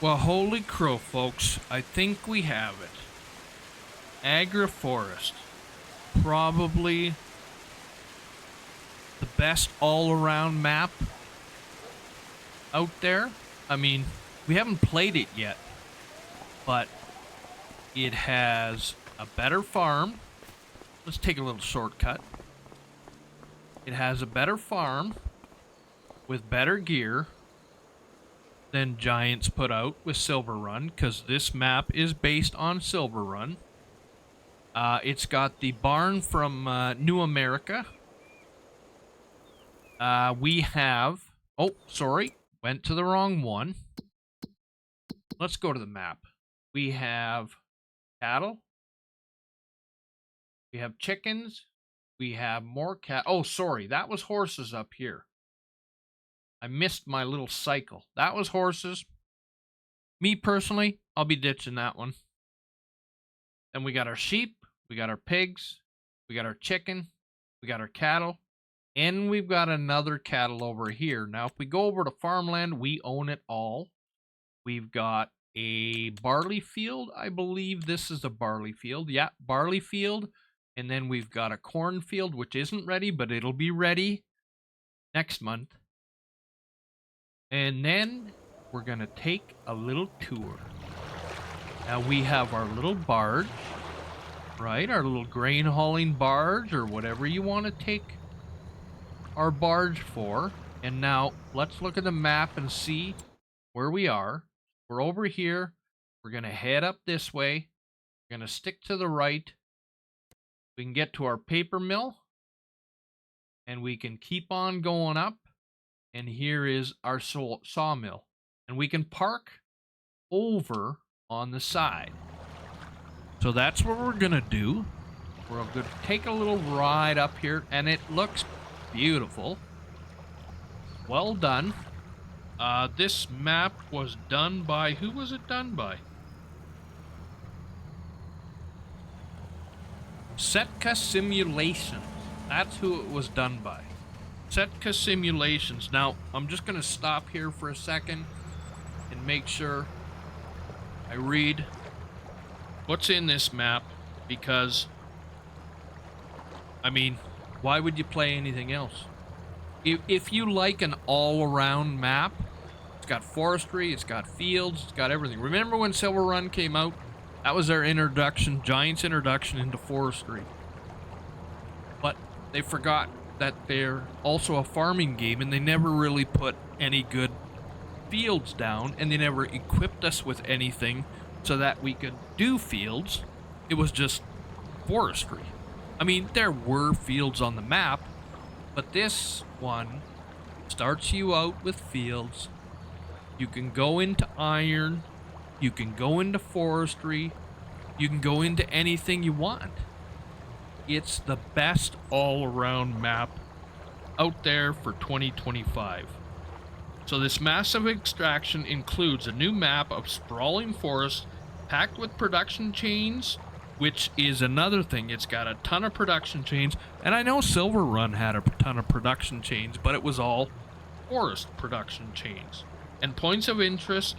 Well, holy crow, folks. I think we have it. AgroForest. Probably the best all-around map out there. I mean, we haven't played it yet, but it has a better farm. Let's take a little shortcut. It has a better farm with better gear than Giants put out with Silver Run, because this map is based on Silver Run. It's got the barn from New America. We have... Oh, sorry. Went to the wrong one. Let's go to the map. We have cattle. We have chickens. We have more Oh, sorry. That was horses up here. I missed my little cycle. That was horses. Me, personally, I'll be ditching that one. Then we got our sheep. We got our pigs. We got our chicken. We got our cattle. And we've got another cattle over here. Now, if we go over to farmland, we own it all. We've got a barley field. I believe this is a barley field. Yeah, barley field. And then we've got a corn field, which isn't ready, but it'll be ready next month. And then we're going to take a little tour. Now, we have our little barge, right? Our little grain hauling barge, or whatever you want to take our barge for. And now let's look at the map and see where we are. We're over here. We're going to head up this way. We're going to stick to the right. We can get to our paper mill, and we can keep on going up. And here is our sawmill, and we can park over on the side. So that's what we're going to do. We're going to take a little ride up here, and it looks beautiful. Well done. This map was done by... Who was it done by? Setka Simulations. That's who it was done by. Setka Simulations. Now, I'm just going to stop here for a second and make sure I read what's in this map, because, I mean, why would you play anything else? If you like an all-around map, it's got forestry, it's got fields, it's got everything. Remember when Silver Run came out? That was their introduction, Giants' introduction into forestry. But they forgot that they're also a farming game, and they never really put any good fields down, and they never equipped us with anything so that we could do fields. It was just forestry. I mean, there were fields on the map, but this one starts you out with fields. You can go into iron. You can go into forestry. You can go into anything you want. It's the best all-around map out there for 2025. So this massive extraction includes a new map of sprawling forests packed with production chains, which is another thing. It's got a ton of production chains, and I know Silver Run had a ton of production chains, but it was all forest production chains, and points of interest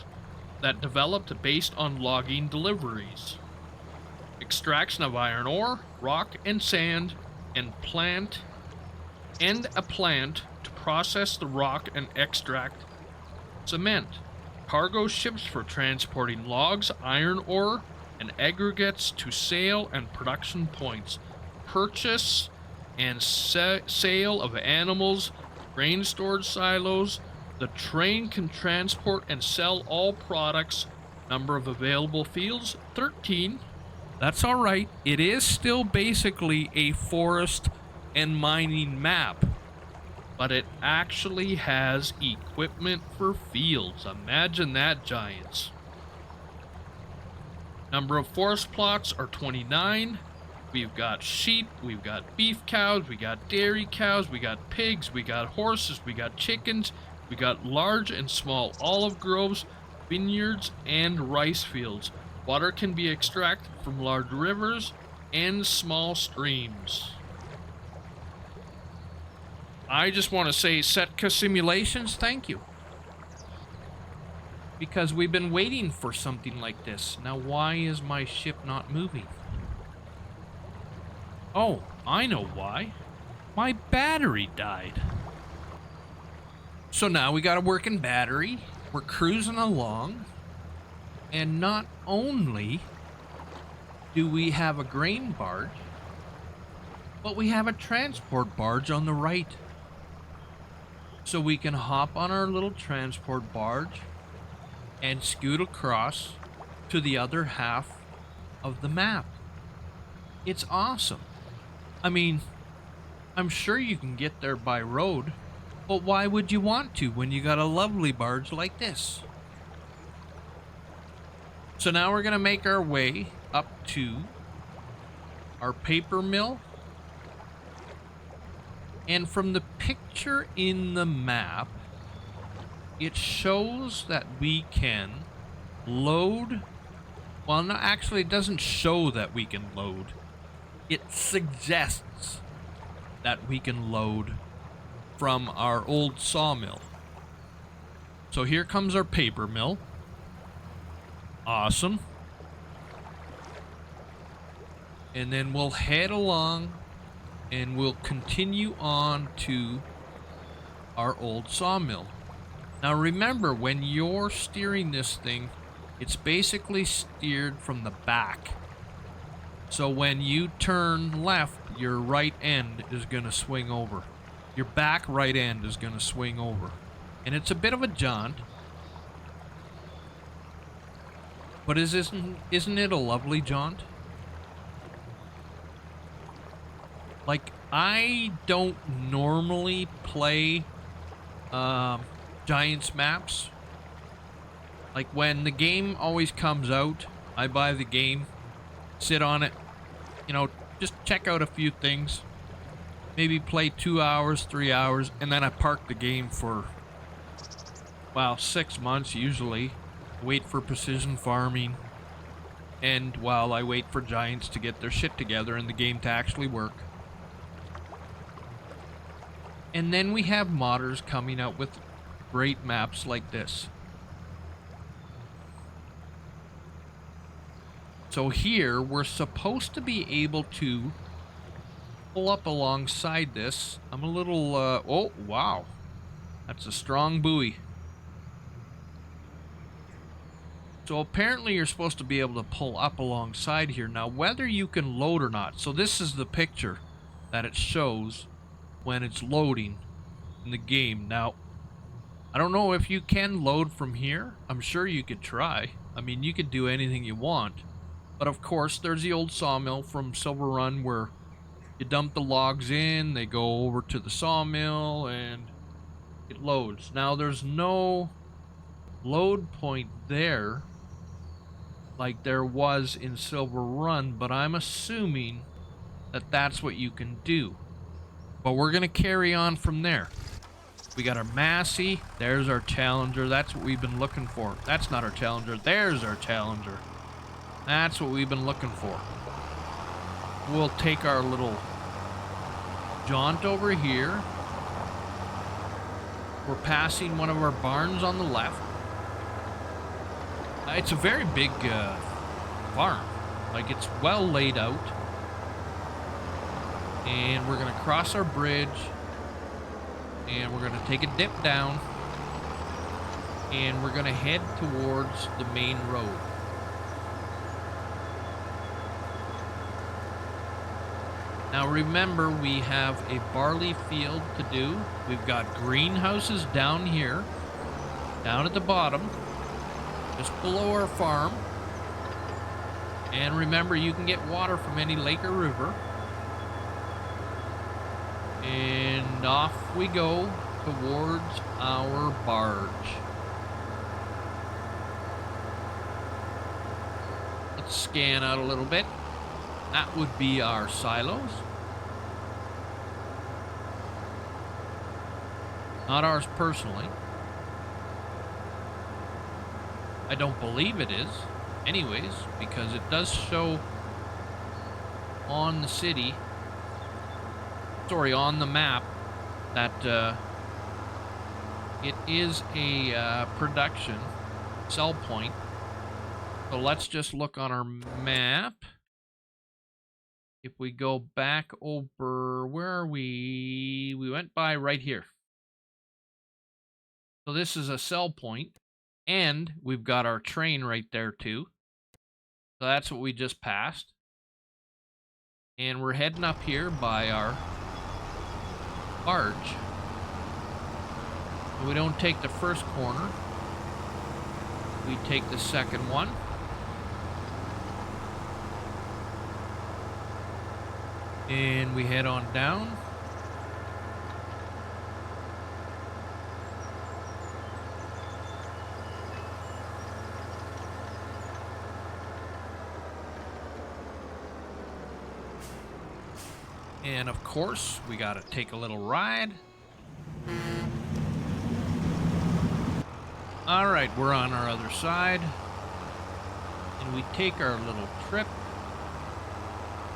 that developed based on logging deliveries. Extraction of iron ore, rock, and sand, and a plant to process the rock and extract cement. Cargo ships for transporting logs, iron ore, and aggregates to sale and production points. Purchase and sale of animals, grain storage silos. The train can transport and sell all products. Number of available fields, 13. That's all right. It is still basically a forest and mining map, but it actually has equipment for fields. Imagine that, Giants. Number of forest plots are 29. We've got sheep, we've got beef cows, we got dairy cows, we got pigs, we got horses, we got chickens, we got large and small olive groves, vineyards, and rice fields. Water can be extracted from large rivers and small streams. I just want to say, Setka Simulations, thank you. Because we've been waiting for something like this. Now, why is my ship not moving? Oh, I know why. My battery died. So now we got a working battery. We're cruising along. And not only do we have a grain barge, but we have a transport barge on the right. So we can hop on our little transport barge and scoot across to the other half of the map. It's awesome. I mean, I'm sure you can get there by road, but why would you want to when you got a lovely barge like this? So now we're going to make our way up to our paper mill. And from the picture in the map, it shows that we can load. Well, no, actually, it doesn't show that we can load. It suggests that we can load from our old sawmill. So here comes our paper mill. Awesome. And then we'll head along and we'll continue on to our old sawmill. Now remember, when you're steering this thing, it's basically steered from the back. So when you turn left, your right end is going to swing over. Your back right end is going to swing over. And it's a bit of a jaunt. But isn't it a lovely jaunt? Like, I don't normally play Giants maps. Like, when the game always comes out, I buy the game, sit on it, you know, just check out a few things, maybe play 2 hours, 3 hours, and then I park the game for, well, 6 months usually, wait for precision farming, and while I wait for Giants to get their shit together and the game to actually work. And then we have modders coming out with great maps like this. So here, we're supposed to be able to pull up alongside this. I'm a little, oh, wow. That's a strong buoy. So apparently you're supposed to be able to pull up alongside here. Now, whether you can load or not. So this is the picture that it shows when it's loading in the game. Now, I don't know if you can load from here. I'm sure you could try. I mean, you could do anything you want. But of course, there's the old sawmill from Silver Run where you dump the logs in, they go over to the sawmill, and it loads. Now, there's no load point there like there was in Silver Run, but I'm assuming that that's what you can do. But we're going to carry on from there. We got our Massey. There's our Challenger. That's what we've been looking for. That's not our Challenger. There's our Challenger. That's what we've been looking for. We'll take our little jaunt over here. We're passing one of our barns on the left. It's a very big farm. Like, it's well laid out. And we're going to cross our bridge. And we're going to take a dip down. And we're going to head towards the main road. Now remember, we have a barley field to do. We've got greenhouses down here, down at the bottom, just below our farm. And remember, you can get water from any lake or river. And off we go towards our barge. Let's scan out a little bit. That would be our silos. Not ours personally. I don't believe it is, anyways, because it does show on the city, sorry, on the map, that it is a production sell point. So let's just look on our map. If we go back over, where are we? We went by right here. So this is a sell point, and we've got our train right there too. So that's what we just passed. And we're heading up here by our barge. We don't take the first corner. We take the second one. And we head on down. And of course, we gotta take a little ride. All right, we're on our other side. And we take our little trip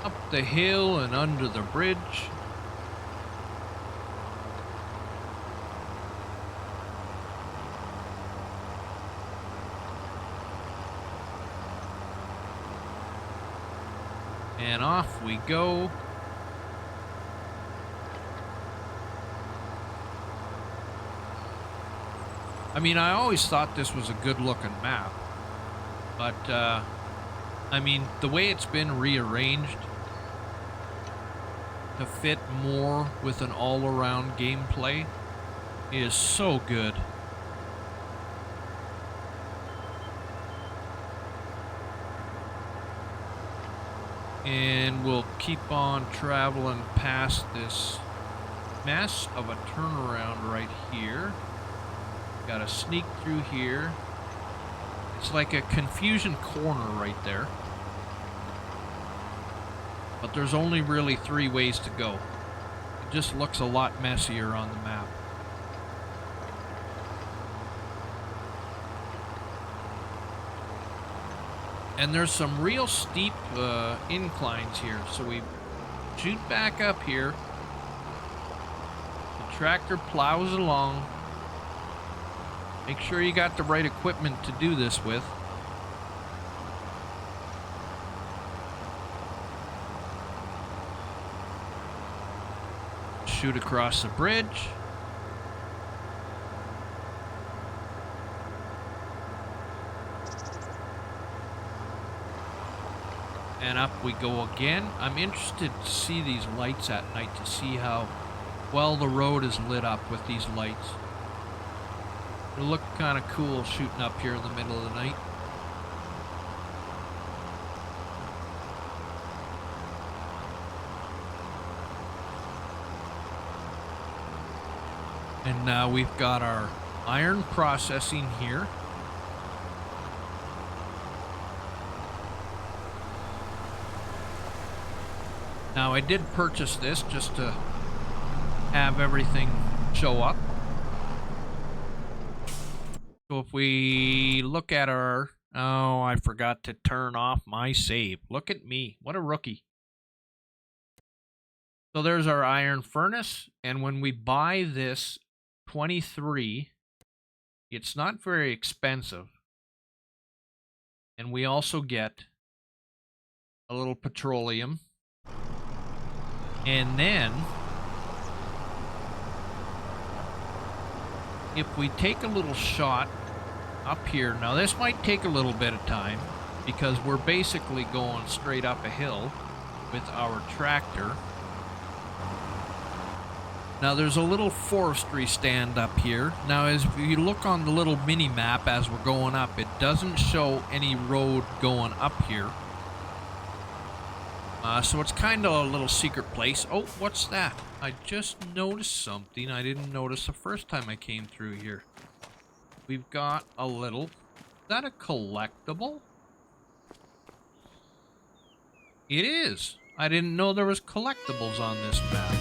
up the hill and under the bridge. And off we go. I mean, I always thought this was a good looking map, but I mean, the way it's been rearranged to fit more with an all-around gameplay is so good. And we'll keep on traveling past this mess of a turnaround right here. Gotta sneak through here. It's like a confusion corner right there. But there's only really 3 ways to go. It just looks a lot messier on the map. And there's some real steep inclines here. So we shoot back up here. The tractor plows along. Make sure you got the right equipment to do this with. Shoot across the bridge. And up we go again. I'm interested to see these lights at night to see how well the road is lit up with these lights. It'll look kind of cool shooting up here in the middle of the night. And now we've got our iron processing here. Now I did purchase this just to have everything show up. So if we look at our... Oh, I forgot to turn off my save. Look at me. What a rookie. So there's our iron furnace. And when we buy this 23, it's not very expensive. And we also get a little petroleum. And then, if we take a little shot up here, now this might take a little bit of time because we're basically going straight up a hill with our tractor. Now there's a little forestry stand up here. Now as you look on the little mini map as we're going up, it doesn't show any road going up here. So it's kind of a little secret place. Oh, what's that? I just noticed something I didn't notice the first time I came through here. We've got a little... Is that a collectible? It is. I didn't know there was collectibles on this map.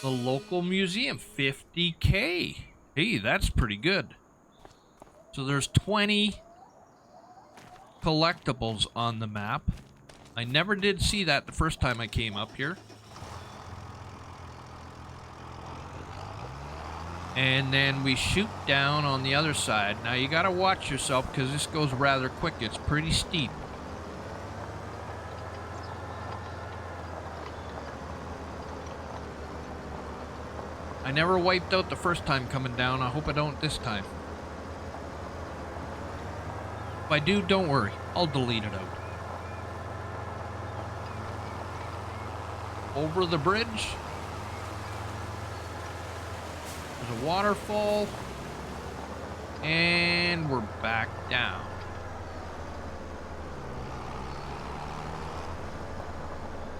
The local museum, 50K. Hey, that's pretty good. So there's 20 collectibles on the map. I never did see that the first time I came up here. And then we shoot down on the other side. Now you gotta watch yourself because this goes rather quick. It's pretty steep. I never wiped out the first time coming down. I hope I don't this time. If I do, don't worry. I'll delete it out. Over the bridge. There's a waterfall. And we're back down.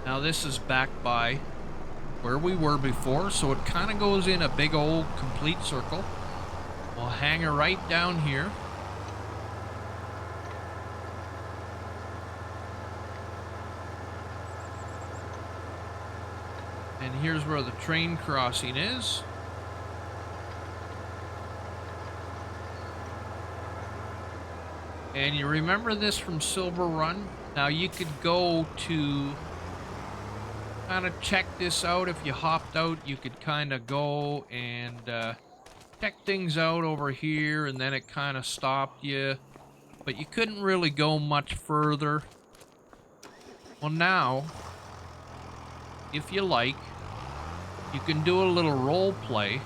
Now this is back by where we were before, so it kind of goes in a big old complete circle. We'll hang her right down here. And here's where the train crossing is. And you remember this from Silver Run? Now you could go to kind of check this out. If you hopped out, you could kind of go and check things out over here, and then it kind of stopped you. But you couldn't really go much further. Well, now, if you like, you can do a little role play.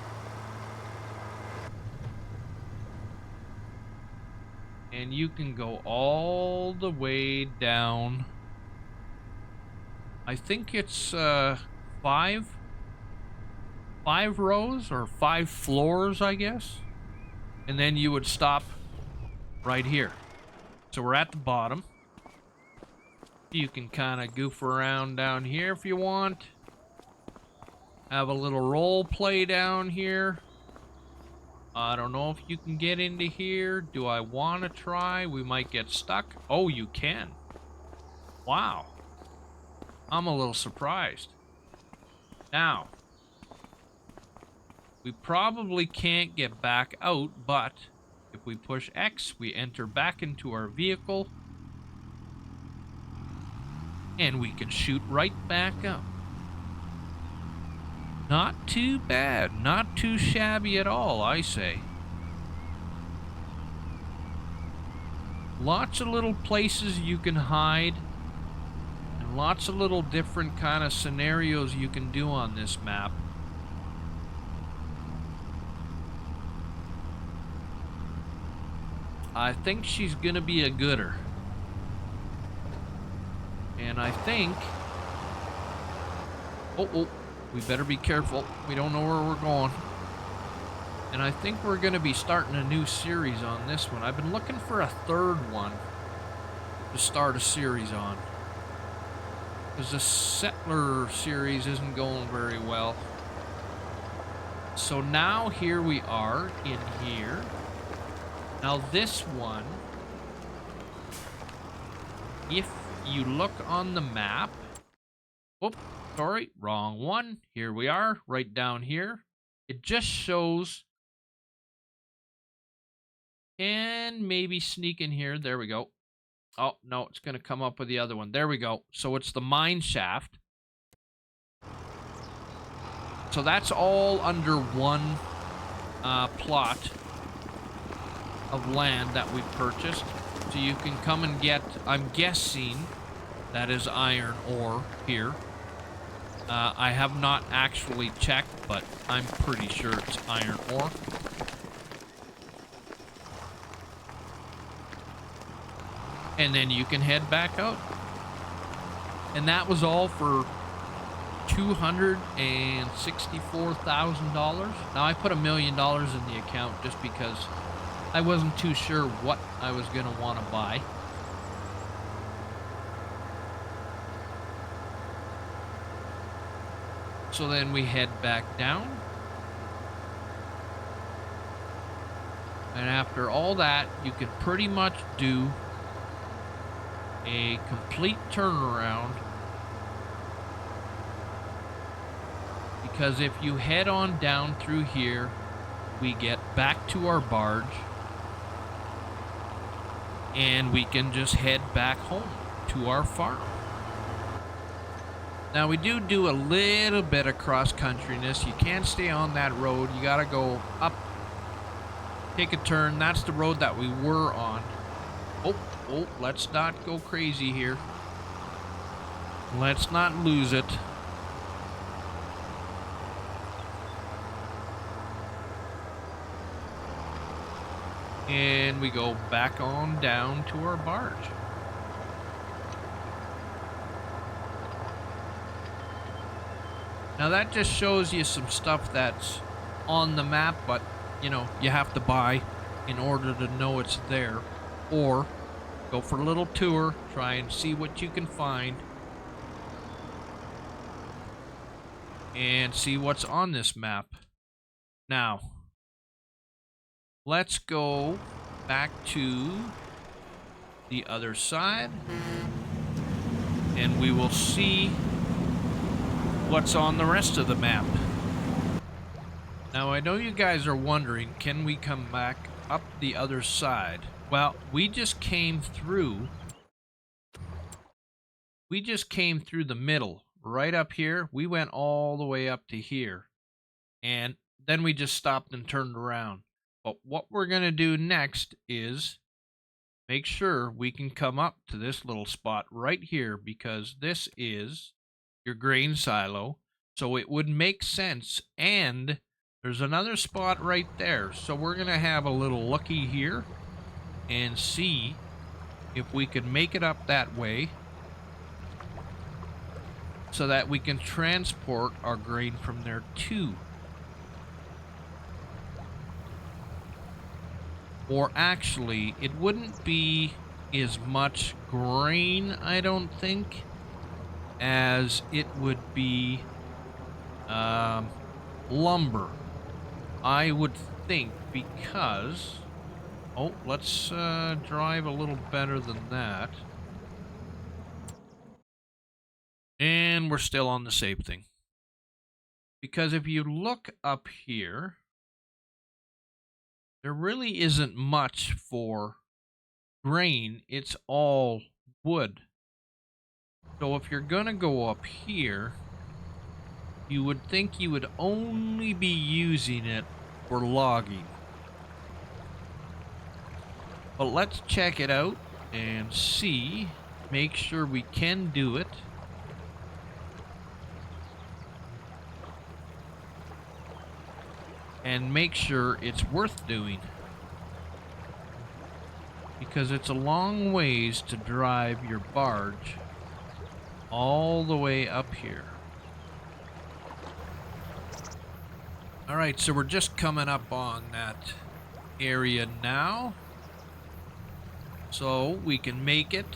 And you can go all the way down. I think it's 5 rows or 5 floors, I guess. And then you would stop right here. So we're at the bottom. You can kind of goof around down here if you want. Have a little role play down here. I don't know if you can get into here. Do I want to try? We might get stuck. Oh, you can. Wow. I'm a little surprised. Now, we probably can't get back out, but if we push X, we enter back into our vehicle. And we can shoot right back up. Not too bad. Not too shabby at all, I say. Lots of little places you can hide. And lots of little different kind of scenarios you can do on this map. I think she's gonna be a gooder. And I think... Oh, we better be careful. We don't know where we're going. And I think we're going to be starting a new series on this one. I've been looking for a third one to start a series on. Because the Settler series isn't going very well. So now here we are in here. Now this one, if you look on the map... Oh, sorry, wrong one. Here we are, right down here. It just shows... And maybe sneak in here. There we go. Oh, no, it's going to come up with the other one. There we go. So it's the mine shaft. So that's all under one plot of land that we purchased. So you can come and get, I'm guessing, that is iron ore here. I have not actually checked, but I'm pretty sure it's iron ore. And then you can head back out. And that was all for $264,000. Now I put $1 million in the account just because I wasn't too sure what I was going to want to buy. So then we head back down. And after all that, you can pretty much do a complete turnaround, because if you head on down through here, we get back to our barge and we can just head back home to our farm. Now we do a little bit of cross-countryness. You can't stay on that road. You gotta go up, take a turn. That's the road that we were on. Oh, let's not go crazy here. Let's not lose it. And we go back on down to our barge. Now that just shows you some stuff that's on the map, but you know, you have to buy in order to know it's there. Or go for a little tour, try and see what you can find. And see what's on this map. Now, let's go back to the other side. And we will see what's on the rest of the map. Now, I know you guys are wondering, can we come back up the other side? Well, we just came through the middle, right up here. We went all the way up to here. And then we just stopped and turned around. But what we're going to do next is make sure we can come up to this little spot right here, because this is your grain silo. So it would make sense. And there's another spot right there. So we're going to have a little looky here and see if we can make it up that way so that we can transport our grain from there too. Or actually, it wouldn't be as much grain, I don't think, as it would be lumber. I would think, because... Oh, let's drive a little better than that. And we're still on the same thing. Because if you look up here, there really isn't much for grain. It's all wood. So if you're going to go up here, you would think you would only be using it for logging. But let's check it out and see. Make sure we can do it. And make sure it's worth doing. Because it's a long ways to drive your barge all the way up here. Alright, so we're just coming up on that area now. So we can make it,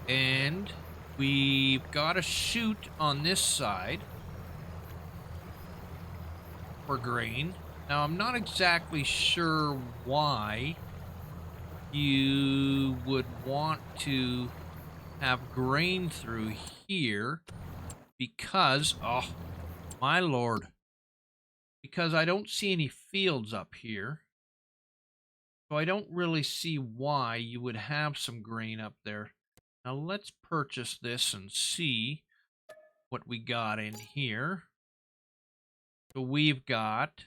and we've got a chute on this side for grain. Now, I'm not exactly sure why you would want to have grain through here, because, oh, my lord, because I don't see any fields up here. So I don't really see why you would have some grain up there. Now let's purchase this and see what we got in here. So we've got,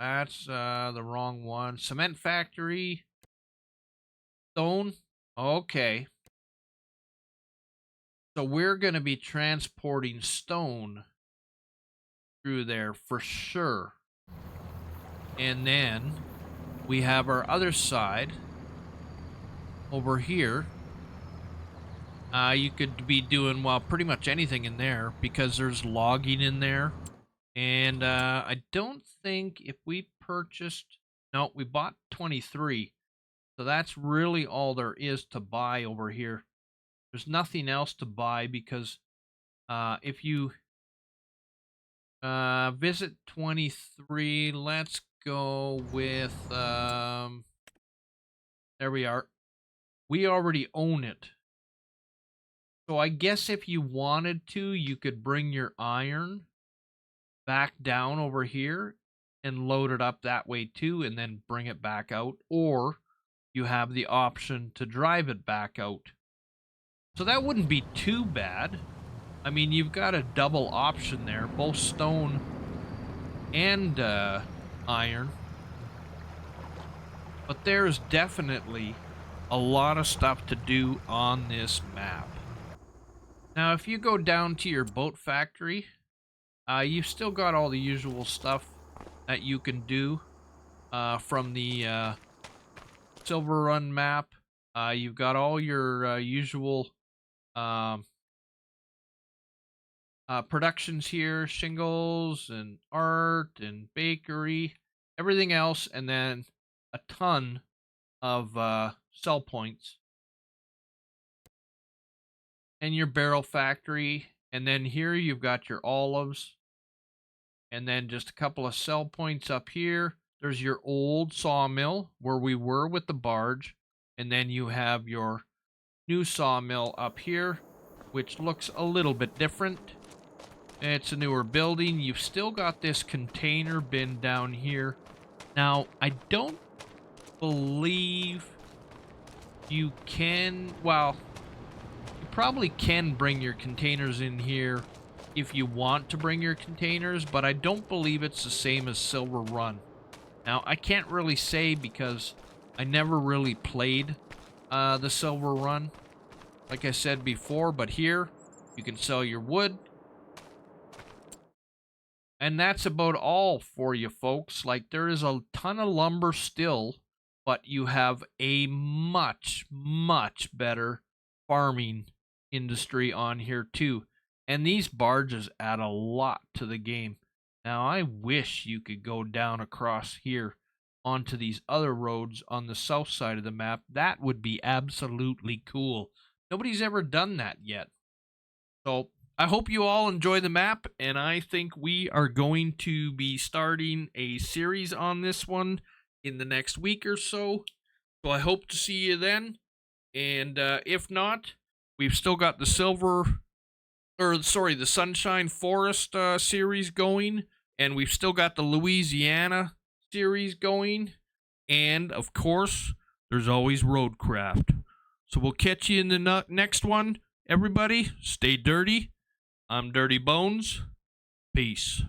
that's the wrong one. Cement factory, stone. Okay. So we're going to be transporting stone through there for sure. And then we have our other side over here. You could be doing, well, pretty much anything in there, because there's logging in there. And I don't think if we purchased... No, we bought 23. So that's really all there is to buy over here. There's nothing else to buy, because if you visit 23, let's go with... there we are. We already own it. So I guess if you wanted to, you could bring your iron back down over here and load it up that way too, and then bring it back out. Or you have the option to drive it back out. So that wouldn't be too bad. I mean, you've got a double option there, both stone and iron. But there's definitely a lot of stuff to do on this map. Now, if you go down to your boat factory, you've still got all the usual stuff that you can do from the Silver Run map. You've got all your usual um, productions here, shingles and art and bakery, everything else, and then a ton of sell points. And your barrel factory, and then here you've got your olives, and then just a couple of sell points up here. There's your old sawmill where we were with the barge, and then you have your new sawmill up here, which looks a little bit different. It's a newer building. You've still got this container bin down here. Now, I don't believe you can, well, you probably can bring your containers in here if you want to bring your containers, but I don't believe it's the same as Silver Run. Now, I can't really say because I never really played the Silver Run, like I said before, but here you can sell your wood. And that's about all for you folks. Like, there is a ton of lumber still, but you have a much, much better farming industry on here too. And these barges add a lot to the game. Now, I wish you could go down across here onto these other roads on the south side of the map. That would be absolutely cool. Nobody's ever done that yet. So I hope you all enjoy the map, and I think we are going to be starting a series on this one in the next week or so. So I hope to see you then. And if not, we've still got the the Sunshine Forest series going, and we've still got the Louisiana series going, and of course, there's always Roadcraft. So we'll catch you in the next one. Everybody, stay dirty. I'm Dirty Bones. Peace.